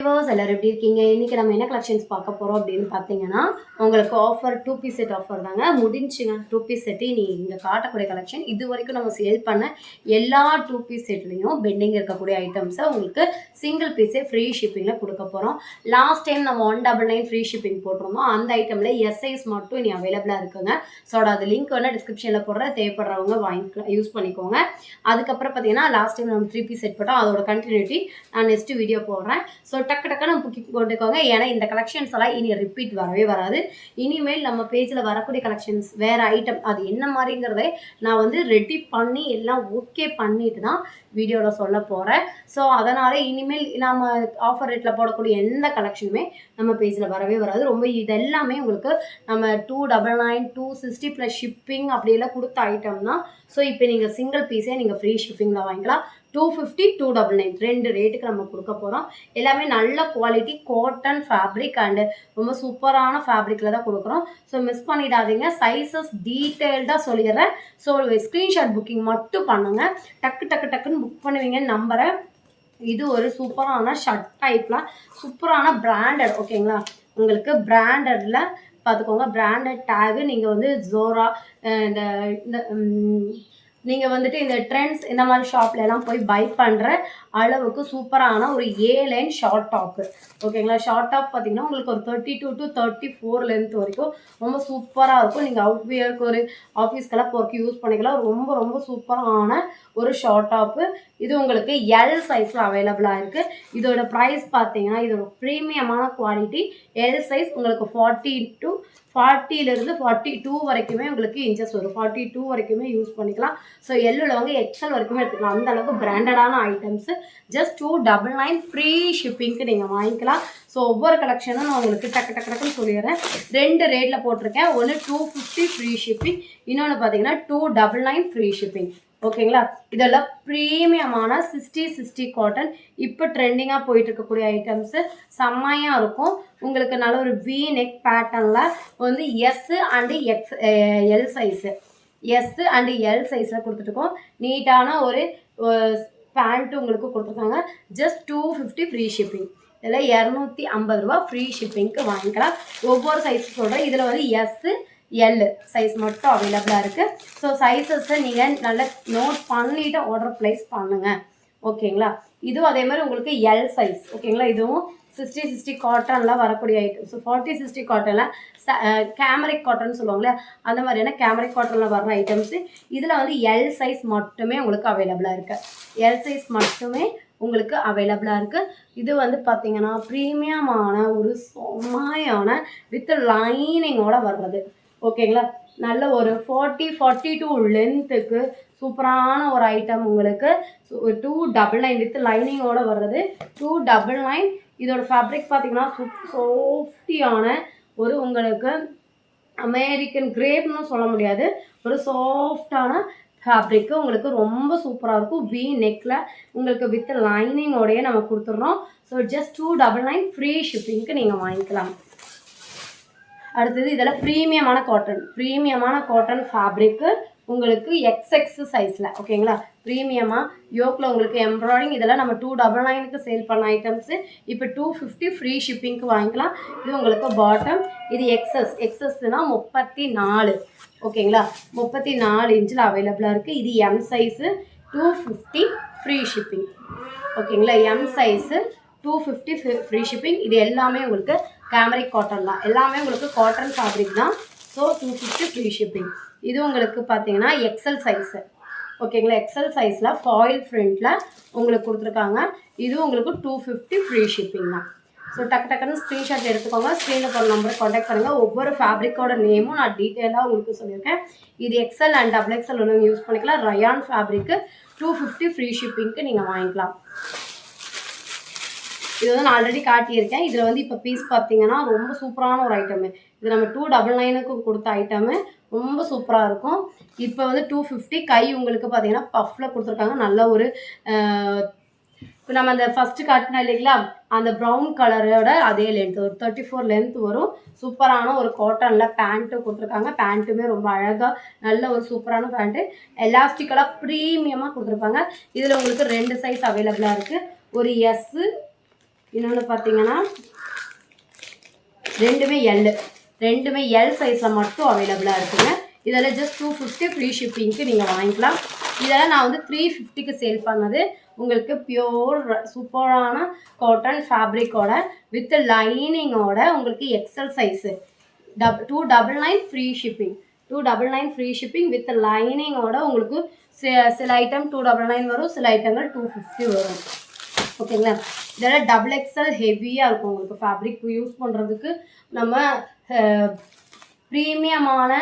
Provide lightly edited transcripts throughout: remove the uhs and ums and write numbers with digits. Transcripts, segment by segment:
எல்லாரும் எப்படி இருக்கீங்க? இன்னைக்கு நம்ம என்ன கலெக்ஷன்ஸ் பார்க்க போறோம் அப்படின்னு பார்த்தீங்கன்னா, உங்களுக்கு ஆஃபர் 2 பீஸ் செட் ஆஃபர் தாங்க. முடிஞ்சுங்க 2 பீஸ் செட் இனி இங்க காட்டக்கூடிய கலெக்ஷன். இதுவரைக்கும் நம்ம சேல் பண்ண எல்லா 2 பீஸ் செட்லயும் பெண்டிங் இருக்கக்கூடிய ஐட்டம்ஸை உங்களுக்கு சிங்கிள் பீஸே ஃப்ரீ ஷிப்பிங்ல கொடுக்க போறோம். லாஸ்ட் டைம் நம்ம 199 ஃப்ரீ ஷிப்பிங் போட்டிருந்தோம். அந்த ஐட்டம்ல எஸ் சைஸ் மட்டும் இனி அவைலபிளா இருக்குங்க. ஸோ அது லிங்க் வேணா டிஸ்கிரிப்ஷன்ல போடுற தேவைப்படுறவங்க வாங்கிக்கலாம், யூஸ் பண்ணிக்கோங்க. அதுக்கப்புறம் பார்த்தீங்கன்னா லாஸ்ட் டைம் நம்ம 3 பீஸ் செட் போட்டோம். அதோட கண்டினியூட்டி நான் நெக்ஸ்ட் வீடியோ போடுறேன். ஸோ டக்குன்னு புக்கி போட்டுக்கோங்க. ஏன்னா இந்த கலெக்ஷன்ஸ் எல்லாம் இனி ரிப்பீட் வரவே வராது. இனிமேல் நம்ம பேஜில் வரக்கூடிய கலெக்ஷன்ஸ் வேறு ஐட்டம் அது என்ன மாதிரிங்கிறதே நான் வந்து ரெடி பண்ணி எல்லாம் ஓகே பண்ணிட்டு தான் வீடியோவில் சொல்ல போகிறேன். ஸோ அதனால் இனிமேல் நம்ம ஆஃபர் ரேட்டில் போடக்கூடிய எந்த கலெக்ஷனுமே நம்ம பேஜில் வரவே வராது. ரொம்ப இதெல்லாமே உங்களுக்கு நம்ம 299 260 ப்ளஸ் ஷிப்பிங் அப்படியெல்லாம் கொடுத்த ஐட்டம் தான். ஸோ இப்போ நீங்கள் சிங்கிள் பீஸே நீங்கள் ஃப்ரீ ஷிப்பிங்கில் வாங்கிக்கலாம். 250 299 ரெண்டு ரேட்டுக்கு நம்ம கொடுக்க போகிறோம். எல்லாமே நல்ல குவாலிட்டி காட்டன் ஃபேப்ரிக் அண்டு ரொம்ப சூப்பரான ஃபேப்ரிக்கில் தான் கொடுக்குறோம். ஸோ மிஸ் பண்ணிடாதீங்க. சைஸஸ் டீட்டெயில்டாக சொல்லிடுறேன். ஸோ ஸ்க்ரீன்ஷாட் புக்கிங் மட்டும் பண்ணுங்கள். டக்குன்னு புக் பண்ணுவீங்கன்னு நம்புகிறேன். இது ஒரு சூப்பரான ஷர்ட் டைப்பில் சூப்பரான பிராண்டட், ஓகேங்களா? உங்களுக்கு பிராண்டடில் பார்த்துக்கோங்க. பிராண்டட் டேகு நீங்கள் வந்து ஜோரா இந்த நீங்கள் வந்துட்டு இந்த ட்ரெண்ட்ஸ் இந்த மாதிரி ஷாப்லலாம் போய் பை பண்ணுற அளவுக்கு சூப்பரான ஒரு லைன் ஷார்ட் டாப்பு, ஓகேங்களா? ஷார்ட் டாப் பார்த்தீங்கன்னா உங்களுக்கு ஒரு 32 to 34 லென்த் வரைக்கும் ரொம்ப சூப்பராக இருக்கும். நீங்கள் அவுட் வியருக்கு ஒரு ஆஃபீஸ்க்கெல்லாம் போகிறக்கு யூஸ் பண்ணிக்கலாம். ரொம்ப சூப்பரான ஒரு ஷார்ட் டாப்பு. இது உங்களுக்கு எல் சைஸில் அவைலபிளாக இருக்குது. இதோட ப்ரைஸ் பார்த்தீங்கன்னா இதோட ப்ரீமியமான குவாலிட்டி. எல் சைஸ் உங்களுக்கு 40 to 42 வரைக்குமே உங்களுக்கு இன்ச்சஸ் வரும். 42 வரைக்குமே யூஸ் பண்ணிக்கலாம். ஸோ எல்லுள்ளவங்க எக்ஸல் வரைக்குமே எடுத்துக்கலாம். அந்த அளவுக்கு பிராண்டடான ஐட்டம்ஸு. ஜஸ்ட் 299 ஃப்ரீ ஷிப்பிங்க்கு நீங்கள் வாங்கிக்கலாம். ஸோ ஒவ்வொரு கலெக்ஷனும் நான் உங்களுக்கு டக்குன்னு சொல்லிடுறேன். ரெண்டு ரேட்டில் போட்டிருக்கேன். ஒன்று 250 ஃப்ரீ ஷிப்பிங், இன்னொன்று பார்த்தீங்கன்னா 299 ஃப்ரீ ஷிப்பிங், ஓகேங்களா? இதெல்லாம் ப்ரீமியமான 60 காட்டன். இப்போ ட்ரெண்டிங்காக போயிட்டு இருக்கக்கூடிய ஐட்டம்ஸு செம்மையாக இருக்கும். உங்களுக்கு நல்ல ஒரு வி நெக் பேட்டர்னில் வந்து S and L size, S and L சைஸில் கொடுத்துட்ருக்கோம். நீட்டான ஒரு பேண்ட்டு உங்களுக்கு கொடுத்துருக்காங்க. Just 250 free shipping. இதில் 250 ரூபா ஃப்ரீ ஷிப்பிங்க்கு வாங்கிக்கலாம். ஒவ்வொரு சைஸ் சொல்கிறேன். இதில் வந்து எஸ்ஸு எல் சைஸ் மட்டும் அவைலபிளாக இருக்குது. ஸோ சைஸஸை நீங்கள் நல்லா நோட் பண்ணிவிட்டு ஆர்டர் ப்ளேஸ் பண்ணுங்கள், ஓகேங்களா? இதுவும் அதே மாதிரி உங்களுக்கு எல் சைஸ், ஓகேங்களா? இதுவும் 60 காட்டனில் வரக்கூடிய ஐட்டம். ஸோ 40-60 காட்டனில் கேமரிக் காட்டன் சொல்லுவாங்களே, அந்த மாதிரியான கேமரிக் காட்டனில் வர்ற ஐட்டம்ஸு. இதில் வந்து எல் சைஸ் மட்டுமே உங்களுக்கு அவைலபிளாக இருக்குது. எல் சைஸ் மட்டுமே உங்களுக்கு அவைலபிளாக இருக்குது. இது வந்து பார்த்திங்கன்னா ப்ரீமியமான ஒரு செம்மையான வித் லைனிங்கோட வர்றது, ஓகேங்களா? நல்ல ஒரு 42 லென்த்துக்கு சூப்பரான ஒரு ஐட்டம் உங்களுக்கு. 299 வித் லைனிங்கோட வர்றது 299. இதோட ஃபேப்ரிக் பார்த்தீங்கன்னா சாஃப்டியான ஒரு உங்களுக்கு அமெரிக்கன் கிரேப்னு சொல்ல முடியாது, ஒரு சாஃப்டான ஃபேப்ரிக்கு உங்களுக்கு ரொம்ப சூப்பராக இருக்கும். வி நெக்கில் உங்களுக்கு வித் லைனிங்கோடையே நம்ம கொடுத்துட்றோம். ஸோ ஜஸ்ட் 299 ஃப்ரீ ஷிப்பிங்க்கு நீங்கள் வாங்கிக்கலாம். அடுத்தது இதெல்லாம் ப்ரீமியமான காட்டன் ஃபேப்ரிக்கு உங்களுக்கு XX சைஸில், ஓகேங்களா? ப்ரீமியமாக யோக்கில் உங்களுக்கு எம்ப்ராய்டிங். இதெல்லாம் நம்ம 299க்கு சேல் பண்ண ஐட்டம்ஸு. இப்போ 250 ஃப்ரீ ஷிப்பிங்க்கு வாங்கிக்கலாம். இது உங்களுக்கு பாட்டம். இது எக்ஸஸ்னா 34, ஓகேங்களா? 34 இன்ச்சில் அவைலபிளாக இருக்குது. இது எம் சைஸு 250 ஃப்ரீ ஷிப்பிங், ஓகேங்களா? M size 250 free shipping. இது எல்லாமே உங்களுக்கு கேமரிக் காட்டன் தான். எல்லாமே உங்களுக்கு காட்டன் ஃபேப்ரிக் தான். So 250 free shipping. இது உங்களுக்கு பார்த்தீங்கன்னா எக்ஸல் சைஸு, ஓகேங்களா? எக்ஸல் சைஸில் ஃபாயில் ஃப்ரண்ட்டில் உங்களுக்கு கொடுத்துருக்காங்க. இது உங்களுக்கு 250 ஃப்ரீ ஷிப்பிங் தான். ஸோ டக்குன்னு ஸ்க்ரீன்ஷாட் எடுத்துக்கோங்க. ஸ்க்ரீனில் போகிற நம்பரை காண்டாக்ட் பண்ணுங்கள். ஒவ்வொரு ஃபேப்ரிக்கோட நேமும் நான் டீட்டெயிலாக உங்களுக்கு சொல்லியிருக்கேன். இது எக்ஸல் அண்ட் XXL ஒன்று யூஸ் பண்ணிக்கலாம். ரயான் ஃபேப்ரிக்கு 250 ஃப்ரீ ஷிப்பிங்க்கு நீங்கள் வாங்கிக்கலாம். இது வந்து நான் ஆல்ரெடி காட்டியிருக்கேன். இதில் வந்து இப்போ பீஸ் பார்த்தீங்கன்னா ரொம்ப சூப்பரான ஒரு ஐட்டமு. இது நம்ம 299க்கு கொடுத்த ஐட்டமு ரொம்ப சூப்பராக இருக்கும். இப்போ வந்து 250 கை உங்களுக்கு பார்த்தீங்கன்னா பஃப்பில் கொடுத்துருக்காங்க. நல்ல ஒரு இப்போ நம்ம அந்த ஃபஸ்ட்டு காட்டினா இல்லைங்களா, அந்த ப்ரௌன் கலரோட அதே லென்த் ஒரு 34 லென்த் வரும். சூப்பரான ஒரு காட்டனில் பேண்ட்டு கொடுத்துருக்காங்க. பேண்ட்டுமே ரொம்ப அழகாக நல்ல ஒரு சூப்பரான பேண்ட்டு. எலாஸ்டிக்கலாக ப்ரீமியமாக கொடுத்துருப்பாங்க. இதில் உங்களுக்கு 2 சைஸ் அவைலபிளாக இருக்குது. ஒரு எஸ்ஸு இன்னொன்று பார்த்தீங்கன்னா ரெண்டுமே எல் சைஸில் மட்டும் அவைலபிளாக இருக்குங்க. இதெல்லாம் ஜஸ்ட் 250 ஃப்ரீ ஷிப்பிங்க்கு நீங்கள் வாங்கிக்கலாம். இதெல்லாம் நான் வந்து 350க்கு சேல் பண்ணது. உங்களுக்கு பியோர் சூப்பரான காட்டன் ஃபேப்ரிக்கோட வித் லைனிங்கோட உங்களுக்கு XL size 299 free shipping. 299 free shipping with லைனிங்கோட உங்களுக்கு சில ஐட்டம் 299 வரும், சில ஐட்டங்கள் 250 வரும். ஓகேங்களா. இதெல்லாம் டபுள் எக்ஸல் ஹெவியாக இருக்கும். உங்களுக்கு ஃபேப்ரிக் யூஸ் பண்ணுறதுக்கு நம்ம ப்ரீமியமான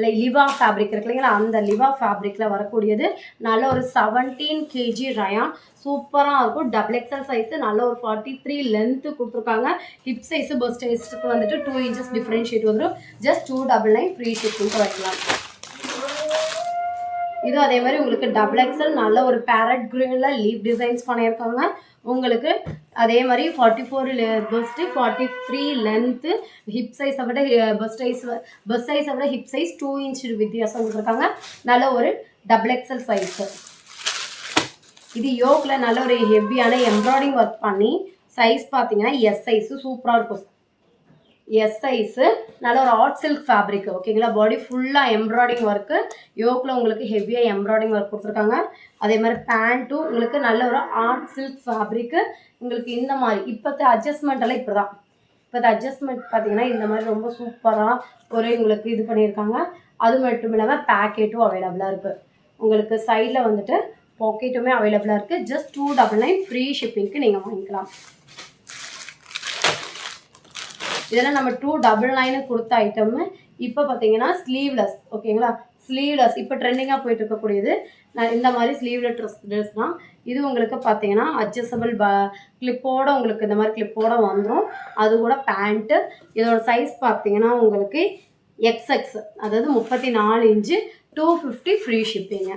லிவா ஃபேப்ரிக் இருக்கு இல்லைங்களா, அந்த லிவா ஃபேப்ரிக்கில் வரக்கூடியது. நல்ல ஒரு 17 kg ரயான் சூப்பராக இருக்கும். டபுள் எக்ஸல் சைஸு, நல்ல ஒரு 43 லென்த்து கொடுத்துருக்காங்க. ஹிப் சைஸு பஸ்ட் சைஸுக்கு வந்துட்டு 2 inches டிஃப்ரென்ஷியேட் வந்துடும். ஜஸ்ட் 299 ஃப்ரீ ஷிப்பிங்க்கு வைக்கலாம். இது அதே மாதிரி உங்களுக்கு டபுள் எக்ஸல் நல்ல ஒரு பேரட் க்ரீனில் லீவ் டிசைன்ஸ் பண்ணியிருக்காங்க. உங்களுக்கு அதே மாதிரி 44 பஸ்ட்டு, 43 லென்த்து, ஹிப் சைஸை விட பஸ் சைஸை விட ஹிப் சைஸ் 2 inch வித்தியாசம் கொடுத்துருக்காங்க. நல்ல ஒரு டபுள் எக்ஸல் சைஸு. இது யோக்கில் நல்ல ஒரு ஹெவியான எம்ப்ராய்டிங் ஒர்க் பண்ணி சைஸ் பார்த்தீங்கன்னா எஸ் சைஸு சூப்பராக இருக்கும். எஸ் சைஸு நல்ல ஒரு ஆர்ட் சில்க் ஃபேப்ரிக். ஓகேங்களா. பாடி ஃபுல்லாக எம்ப்ராய்டிங் ஒர்க்கு, யோக்கில் உங்களுக்கு ஹெவியாக எம்ப்ராய்டிங் ஒர்க் கொடுத்துருக்காங்க. அதே மாதிரி பேண்ட்டும் உங்களுக்கு நல்ல ஒரு ஆர்ட் சில்க் ஃபேப்ரிக்கு. உங்களுக்கு இந்த மாதிரி இப்போத்த அட்ஜஸ்ட்மெண்ட்டெல்லாம் இப்படி தான். இப்போத்த அட்ஜஸ்ட்மெண்ட் பார்த்தீங்கன்னா இந்த மாதிரி ரொம்ப சூப்பராக ஒரு உங்களுக்கு இது பண்ணியிருக்காங்க. அது மட்டும் இல்லாமல் பேக்கெட்டும் அவைலபிளாக இருக்குது. உங்களுக்கு சைடில் வந்துட்டு பாக்கெட்டுமே அவைலபிளாக இருக்குது. ஜஸ்ட் 299 ஃப்ரீ ஷிப்பிங்க்கு நீங்கள் வாங்கிக்கலாம். இதெல்லாம் நம்ம 299 கொடுத்த ஐட்டமு. இப்போ பார்த்தீங்கன்னா ஸ்லீவ்லெஸ். ஓகேங்களா. ஸ்லீவ்லெஸ் இப்போ ட்ரெண்டிங்காக போயிட்டு இருக்கக்கூடியது. நான் இந்த மாதிரி ஸ்லீவ்லெஸ் ட்ரெஸ் தான். இது உங்களுக்கு பார்த்தீங்கன்னா அட்ஜஸ்டபிள் கிளிப்போட உங்களுக்கு இந்த மாதிரி கிளிப்போட வந்துடும். அது கூட பேண்ட்டு. இதோட சைஸ் பார்த்தீங்கன்னா உங்களுக்கு எக்ஸ்எக்ஸ், அதாவது 34 inch, 250 ஃப்ரீ ஷிப்பிங்க.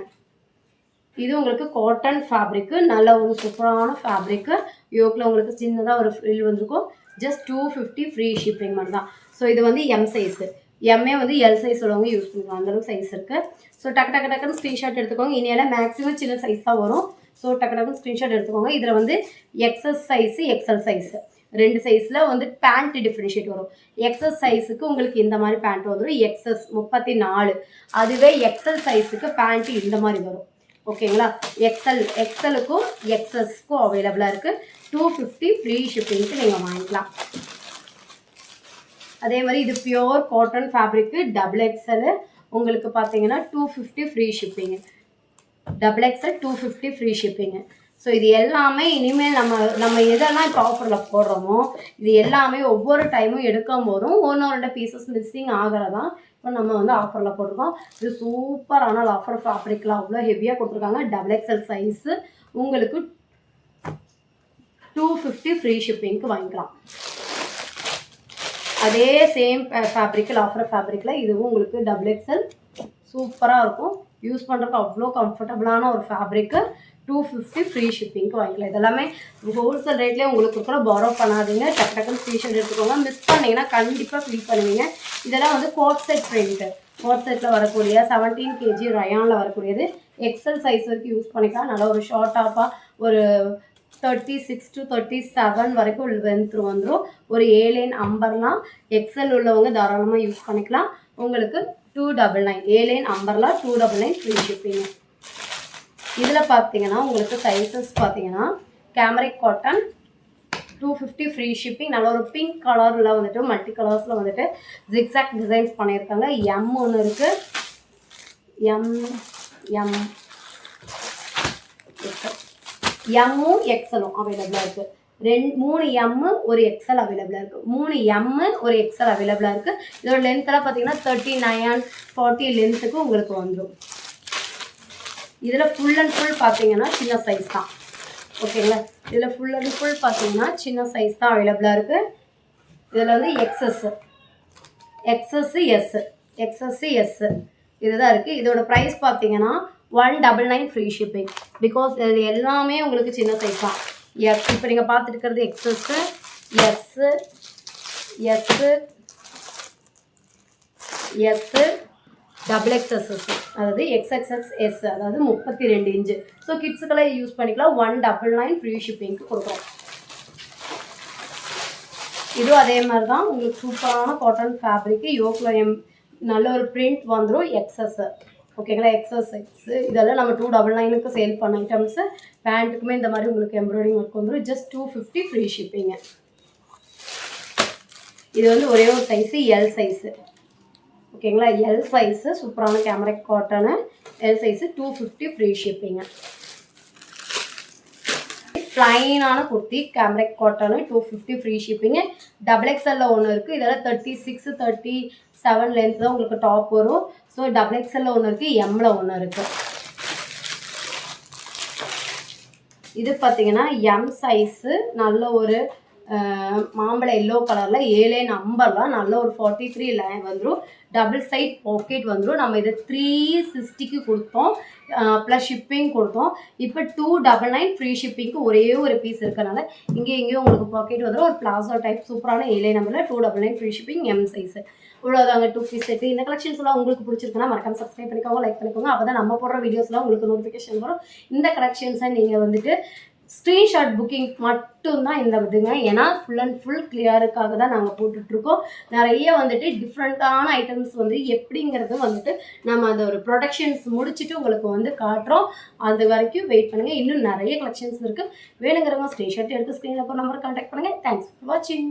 இது உங்களுக்கு காட்டன் ஃபேப்ரிக்கு, நல்ல ஒரு சூப்பரான ஃபேப்ரிக்கு. யோக்கில் உங்களுக்கு சின்னதாக ஒரு ஃப்ரில் வந்திருக்கும். ஜஸ்ட் 250 ஃப்ரீ ஷிப்பிங் மட்டும் தான். ஸோ இது வந்து எம் சைஸு. எம்ஏ வந்து எல் சைஸ் உள்ளவங்க யூஸ் பண்ணுவாங்க, அந்தளவுக்கு சைஸ் இருக்குது. ஸோ டக்குன்னு ஸ்க்ரீன்ஷாட் எடுத்துக்கோங்க. இனியெல்லாம் மேக்ஸிமம் சின்ன சைஸ் தான் வரும். ஸோ டக்குன்னு ஸ்க்ரீன்ஷாட் எடுத்துக்கோங்க. இதில் வந்து எக்ஸஸ் சைஸு, எக்ஸல் சைஸு, 2 சைஸில் வந்து பேண்ட் டிஃப்ரென்ஷியேட் வரும். எக்ஸஸ் சைஸுக்கு உங்களுக்கு இந்த மாதிரி பேண்ட் வந்துடும். எக்ஸஸ் 34. அதுவே எக்ஸல் சைஸுக்கு பேண்ட்டு இந்த மாதிரி வரும். ஓகேங்களா. எக்ஸலுக்கும் எக்ஸஸ்க்கும் அவைலபிளாக இருக்குது. 250 ஃப்ரீ ஷிப்பிங்க்கு நீங்கள் வாங்கிக்கலாம். அதே மாதிரி இது pure cotton fabric double XL. உங்களுக்கு பார்த்தீங்கன்னா 250 free shipping. Double XL 250 free shipping. So இது எல்லாமே இனிமேல் நம்ம எதெல்லாம் இப்போ ஆஃபரில் போடுறோமோ இது எல்லாமே ஒவ்வொரு டைமும் எடுக்கும் போதும் 1-2 பீசஸ் மிஸ்ஸிங் ஆகிறதான் இப்போ நம்ம வந்து ஆஃபரில் போட்டிருக்கோம். இது சூப்பரான ஆஃபர் ஃபேப்ரிக்லாம் அவ்வளோ ஹெவியாக கொடுத்துருக்காங்க. டபுள் எக்ஸல் சைஸு உங்களுக்கு 250 ஃப்ரீ ஷிப்பிங்க்கு வாங்கிக்கலாம். அதே சேம் ஃபேப்ரிக்கில் ஆஃபர் ஃபேப்ரிக்கில் இதுவும் உங்களுக்கு டபுள் எக்ஸல் சூப்பராக இருக்கும். யூஸ் பண்ணுறதுக்கு அவ்வளோ கம்ஃபர்டபுளான ஒரு ஃபேப்ரிக்கு. 250 ஃப்ரீ ஷிப்பிங்க்கு வாங்கிக்கலாம். இதெல்லாமே ஹோல்சேல் ரேட்லேயே உங்களுக்கு கூட பாரோ பண்ணாதீங்க. டக்குன்னு ஸ்க்ரீன்ஷாட் எடுத்துக்கோங்க. மிஸ் பண்ணிங்கன்னா கண்டிப்பாக ஃபீல் பண்ணுவீங்க. இதெல்லாம் வந்து கோட் செட் பிரிண்ட்டு. கோட் செட்டில் வரக்கூடிய 17 kg ரயானில் வரக்கூடியது. எக்ஸல் சைஸ் வரைக்கும் யூஸ் பண்ணிக்கலாம். நல்லா ஒரு ஷார்ட் டாப்பாக ஒரு 36 to 37 வரைக்கும் லென்த் வந்துடும். ஒரு ஏலைன் அம்பர்லா எக்ஸல் உள்ளவங்க தாராளமாக யூஸ் பண்ணிக்கலாம். உங்களுக்கு 299 ஏலைன் அம்பர்லா 299 ஃப்ரீ ஷிப்பிங். இதில் பார்த்தீங்கன்னா உங்களுக்கு சைஸஸ் பார்த்தீங்கன்னா கேமரிக் காட்டன் 250 ஃப்ரீ ஷிப்பிங். நல்ல ஒரு பிங்க் கலரில் வந்துட்டு மல்டி கலர்ஸில் வந்துட்டு ஜிக்ஸாக் டிசைன்ஸ் பண்ணியிருக்காங்க. எம் ஒன்று இருக்குது. எம்மும் எக்ஸலும் அவைலபிளாக இருக்குது. 3 எம்மு ஒரு எக்ஸல் அவைலபிளாக இருக்குது. 3 எம்மு ஒரு எக்ஸல் அவைலபிளாக இருக்குது. இதோட லென்த்தெல்லாம் பார்த்தீங்கன்னா 39 40 லென்த்துக்கு உங்களுக்கு வந்துடும். இதில் ஃபுல் அண்ட் ஃபுல் பார்த்தீங்கன்னா சின்ன சைஸ் தான். ஓகேங்களா. இதில் ஃபுல் அண்ட் ஃபுல் பார்த்தீங்கன்னா சின்ன சைஸ் தான் அவைலபிளாக இருக்குது. இதில் வந்து எக்ஸஸ்ஸு எஸ்ஸு இதுதான் இருக்குது. இதோட ப்ரைஸ் பார்த்தீங்கன்னா 199 ஃப்ரீ ஷிப்பிங். பிகாஸ் இது எல்லாமே உங்களுக்கு சின்ன சைஸ் தான். இப்போ நீங்கள் பார்த்துட்டு இருக்கிறது எக்ஸஸ்ஸு, எஸ்ஸு டபுள் எக்ஸ்எஸ்எஸ், அதாவது XXXS, அதாவது 32 inch. ஸோ கிட்ஸுக்கெல்லாம் யூஸ் பண்ணிக்கலாம். 199 ஃப்ரீ ஷிப்பிங்க்கு கொடுக்குறோம். இதுவும் அதே மாதிரி தான் உங்களுக்கு சூப்பரான காட்டன் ஃபேப்ரிக்கு யோக்கில் நல்ல ஒரு பிரிண்ட் வந்துடும் எக்ஸஸ் ஓகேங்களா எக்ஸஸ் சைஸு இதெல்லாம் நம்ம 299க்கு சேல் பண்ண ஐட்டம்ஸு பேண்ட்டுக்குமே இந்த மாதிரி உங்களுக்கு எம்ப்ராய்டிங் ஒர்க் வந்துடும் ஜஸ்ட் 250 ஃப்ரீ ஷிப்பிங்க இது வந்து ஒரே ஒரு சைஸு எல் சைஸு ஓகேங்களா எல் சைஸு சூப்பரான cambric cotton L size 250 free ஷிப்பிங்க ப்ளைனான kurti cambric cotton 250 free shipping XXL ஒன்று இருக்குது இதெல்லாம் 36 37 லென்த் தான் உங்களுக்கு டாப் வரும் ஸோ XXL ஒன்று இருக்குது எம்மில் ஒன்று இருக்குது இது பார்த்தீங்கன்னா எம் சைஸு நல்ல ஒரு மாம்பழ எல்லோ கலரில் 7 நம்பர்லாம் நல்ல ஒரு 43 லைன் வந்துடும் டபுள் சைட் பாக்கெட் வந்துடும் நம்ம இதை 360க்கு கொடுத்தோம் ப்ளஸ் ஷிப்பிங் கொடுத்தோம் இப்போ 299 ஃப்ரீ ஷிப்பிங்க்கு ஒரே ஒரு பீஸ் இருக்கனால எங்கேயும் உங்களுக்கு பாக்கெட் வந்துடும் ஒரு பிளாசோ டைப் சூப்பரான 7 நம்பரில் 299 ஃப்ரீ ஷிப்பிங் எம் சைஸு இவ்வளோதாங்க 2 பீஸ் செட்டு இந்த கலெக்ஷன்ஸ்லாம் உங்களுக்கு பிடிச்சிருக்குன்னா மறக்காம சப்ஸ்கிரைப் பண்ணிக்கோங்க லைக் பண்ணிக்கோங்க அப்போ தான் நம்ம போடுற வீடியோஸ்லாம் உங்களுக்கு நோட்டிஃபிகேஷன் வரும் இந்த கலெக்ஷன்ஸை நீங்கள் வந்துட்டு ஸ்க்ரீன்ஷாட் புக்கிங் மட்டும்தான் இந்த இதுங்க ஏன்னா ஃபுல் அண்ட் ஃபுல் கிளியருக்காக தான் நாங்கள் போட்டுட்ருக்கோம் நிறைய வந்துட்டு டிஃப்ரெண்ட்டான ஐட்டம்ஸ் வந்து எப்படிங்கிறது வந்துட்டு நம்ம அந்த ஒரு ப்ரொடக்ஷன்ஸ் முடிச்சுட்டு உங்களுக்கு வந்து காட்டுறோம் அது வரைக்கும் வெயிட் பண்ணுங்கள் இன்னும் நிறைய கலெக்ஷன்ஸ் இருக்குது வேணுங்கிறவங்க ஸ்க்ரீன்ஷாட் எடுத்து ஸ்க்ரீனில் நம்பர் கான்டாக்ட் பண்ணுங்கள் தேங்க்ஸ் ஃபார் வாட்சிங்